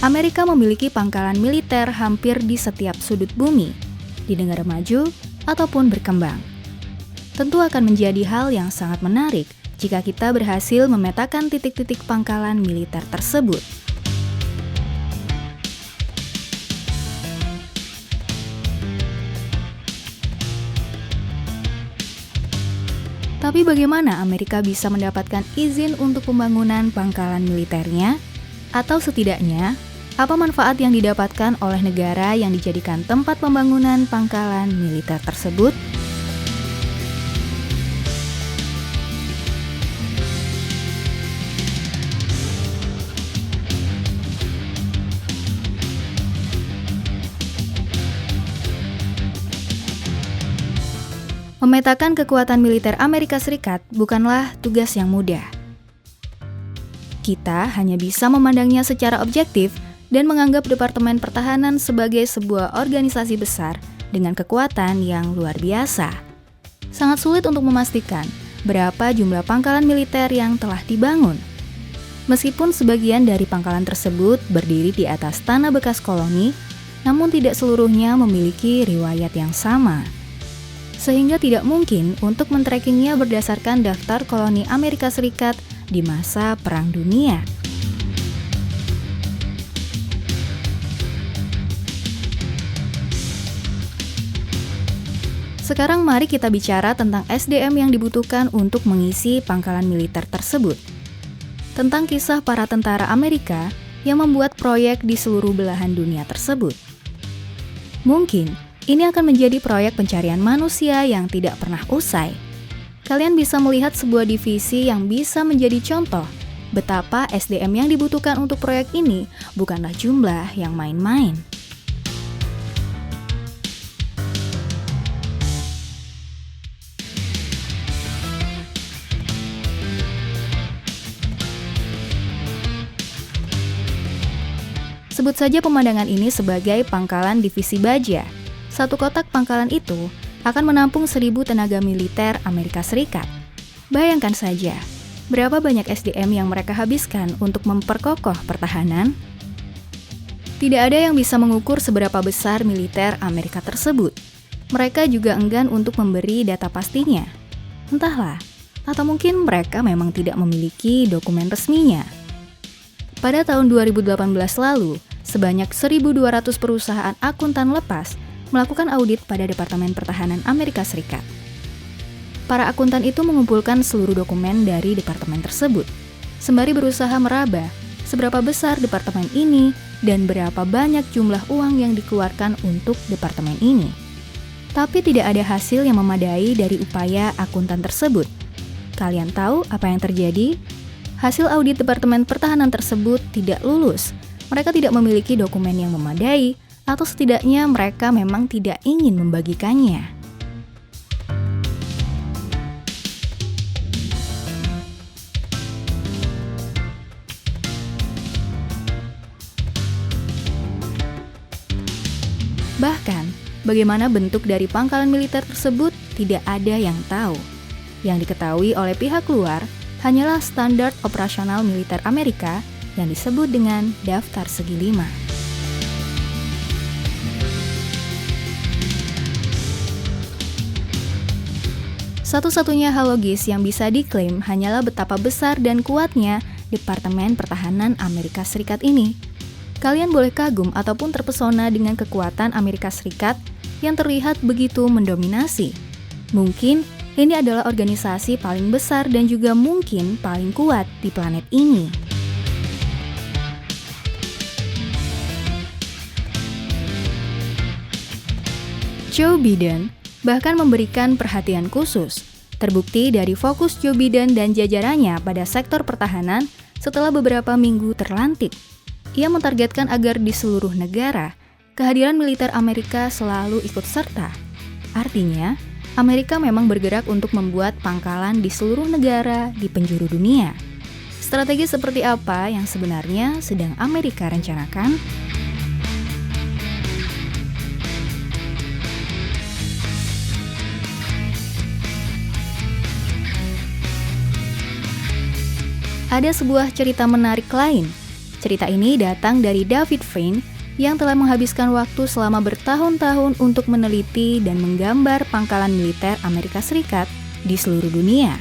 Amerika memiliki pangkalan militer hampir di setiap sudut bumi, di negara maju ataupun berkembang. Tentu akan menjadi hal yang sangat menarik jika kita berhasil memetakan titik-titik pangkalan militer tersebut. Tapi bagaimana Amerika bisa mendapatkan izin untuk pembangunan pangkalan militernya? Atau setidaknya, apa manfaat yang didapatkan oleh negara yang dijadikan tempat pembangunan pangkalan militer tersebut? Memetakan kekuatan militer Amerika Serikat bukanlah tugas yang mudah. Kita hanya bisa memandangnya secara objektif dan menganggap Departemen Pertahanan sebagai sebuah organisasi besar dengan kekuatan yang luar biasa. Sangat sulit untuk memastikan berapa jumlah pangkalan militer yang telah dibangun. Meskipun sebagian dari pangkalan tersebut berdiri di atas tanah bekas koloni, namun tidak seluruhnya memiliki riwayat yang sama. Sehingga tidak mungkin untuk men-trackingnya berdasarkan daftar koloni Amerika Serikat di masa Perang Dunia. Sekarang mari kita bicara tentang SDM yang dibutuhkan untuk mengisi pangkalan militer tersebut. Tentang kisah para tentara Amerika yang membuat proyek di seluruh belahan dunia tersebut. Mungkin ini akan menjadi proyek pencarian manusia yang tidak pernah usai. Kalian bisa melihat sebuah divisi yang bisa menjadi contoh betapa SDM yang dibutuhkan untuk proyek ini bukanlah jumlah yang main-main. Sebut saja pemandangan ini sebagai pangkalan divisi baja. Satu kotak pangkalan itu akan menampung 1.000 tenaga militer Amerika Serikat. Bayangkan saja, berapa banyak SDM yang mereka habiskan untuk memperkokoh pertahanan? Tidak ada yang bisa mengukur seberapa besar militer Amerika tersebut. Mereka juga enggan untuk memberi data pastinya. Entahlah, atau mungkin mereka memang tidak memiliki dokumen resminya. Pada tahun 2018 lalu, sebanyak 1.200 perusahaan akuntan lepas melakukan audit pada Departemen Pertahanan Amerika Serikat. Para akuntan itu mengumpulkan seluruh dokumen dari departemen tersebut, sembari berusaha meraba seberapa besar departemen ini dan berapa banyak jumlah uang yang dikeluarkan untuk departemen ini. Tapi tidak ada hasil yang memadai dari upaya akuntan tersebut. Kalian tahu apa yang terjadi? Hasil audit Departemen Pertahanan tersebut tidak lulus. Mereka tidak memiliki dokumen yang memadai, atau setidaknya mereka memang tidak ingin membagikannya. Bahkan, bagaimana bentuk dari pangkalan militer tersebut tidak ada yang tahu. Yang diketahui oleh pihak luar hanyalah standar operasional militer Amerika yang disebut dengan daftar segi 5. Satu-satunya hal logis yang bisa diklaim hanyalah betapa besar dan kuatnya Departemen Pertahanan Amerika Serikat ini. Kalian boleh kagum ataupun terpesona dengan kekuatan Amerika Serikat yang terlihat begitu mendominasi. Mungkin ini adalah organisasi paling besar dan juga mungkin paling kuat di planet ini. Joe Biden bahkan memberikan perhatian khusus. Terbukti dari fokus Joe Biden dan jajarannya pada sektor pertahanan setelah beberapa minggu terlantik. Ia mentargetkan agar di seluruh negara, kehadiran militer Amerika selalu ikut serta. Artinya, Amerika memang bergerak untuk membuat pangkalan di seluruh negara di penjuru dunia. Strategi seperti apa yang sebenarnya sedang Amerika rencanakan? Ada sebuah cerita menarik lain. Cerita ini datang dari David Fein yang telah menghabiskan waktu selama bertahun-tahun untuk meneliti dan menggambar pangkalan militer Amerika Serikat di seluruh dunia.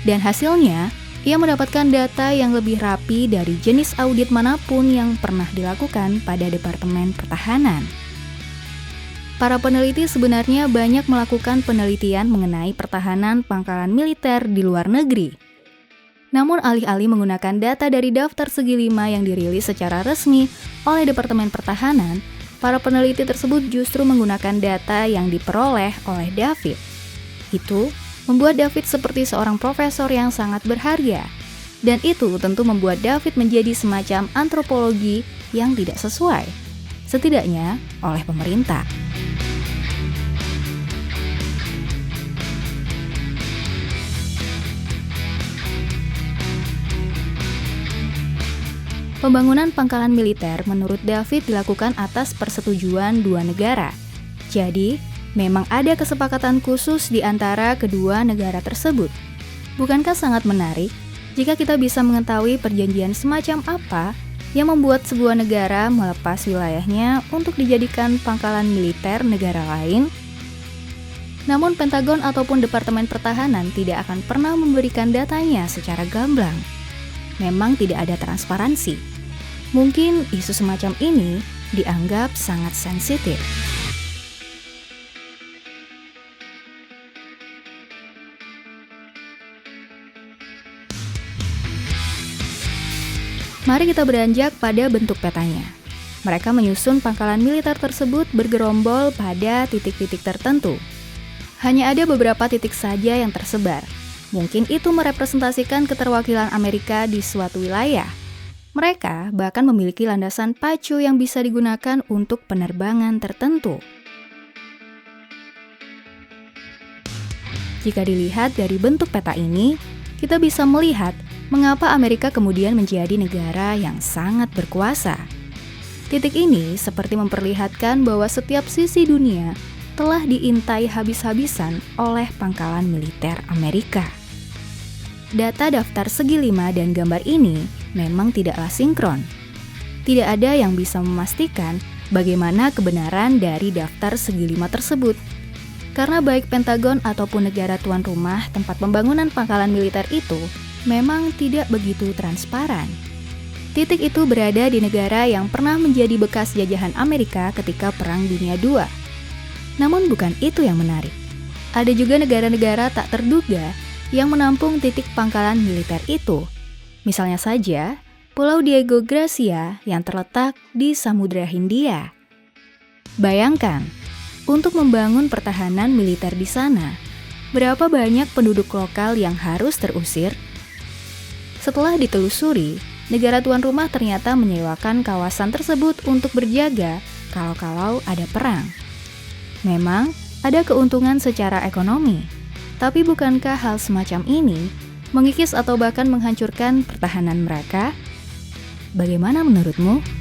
Dan hasilnya, ia mendapatkan data yang lebih rapi dari jenis audit manapun yang pernah dilakukan pada Departemen Pertahanan. Para peneliti sebenarnya banyak melakukan penelitian mengenai pertahanan pangkalan militer di luar negeri. Namun alih-alih menggunakan data dari daftar segi 5 yang dirilis secara resmi oleh Departemen Pertahanan, para peneliti tersebut justru menggunakan data yang diperoleh oleh David. Itu membuat David seperti seorang profesor yang sangat berharga. Dan itu tentu membuat David menjadi semacam antropologi yang tidak sesuai, setidaknya oleh pemerintah. Pembangunan pangkalan militer menurut David dilakukan atas persetujuan dua negara. Jadi, memang ada kesepakatan khusus di antara kedua negara tersebut. Bukankah sangat menarik jika kita bisa mengetahui perjanjian semacam apa yang membuat sebuah negara melepas wilayahnya untuk dijadikan pangkalan militer negara lain? Namun Pentagon ataupun Departemen Pertahanan tidak akan pernah memberikan datanya secara gamblang. Memang tidak ada transparansi. Mungkin isu semacam ini dianggap sangat sensitif. Mari kita beranjak pada bentuk petanya. Mereka menyusun pangkalan militer tersebut bergerombol pada titik-titik tertentu. Hanya ada beberapa titik saja yang tersebar. Mungkin itu merepresentasikan keterwakilan Amerika di suatu wilayah. Mereka bahkan memiliki landasan pacu yang bisa digunakan untuk penerbangan tertentu. Jika dilihat dari bentuk peta ini, kita bisa melihat mengapa Amerika kemudian menjadi negara yang sangat berkuasa. Titik ini seperti memperlihatkan bahwa setiap sisi dunia telah diintai habis-habisan oleh pangkalan militer Amerika. Data daftar segi 5 dan gambar ini memang tidaklah sinkron. Tidak ada yang bisa memastikan bagaimana kebenaran dari daftar segi 5 tersebut. Karena baik Pentagon ataupun negara tuan rumah tempat pembangunan pangkalan militer itu memang tidak begitu transparan. Titik itu berada di negara yang pernah menjadi bekas jajahan Amerika ketika Perang Dunia II. Namun bukan itu yang menarik. Ada juga negara-negara tak terduga yang menampung titik pangkalan militer itu. Misalnya saja, Pulau Diego Garcia yang terletak di Samudra Hindia. Bayangkan, untuk membangun pertahanan militer di sana, berapa banyak penduduk lokal yang harus terusir? Setelah ditelusuri, negara tuan rumah ternyata menyewakan kawasan tersebut untuk berjaga kalau ada perang. Memang ada keuntungan secara ekonomi, tapi bukankah hal semacam ini mengikis atau bahkan menghancurkan pertahanan mereka? Bagaimana menurutmu?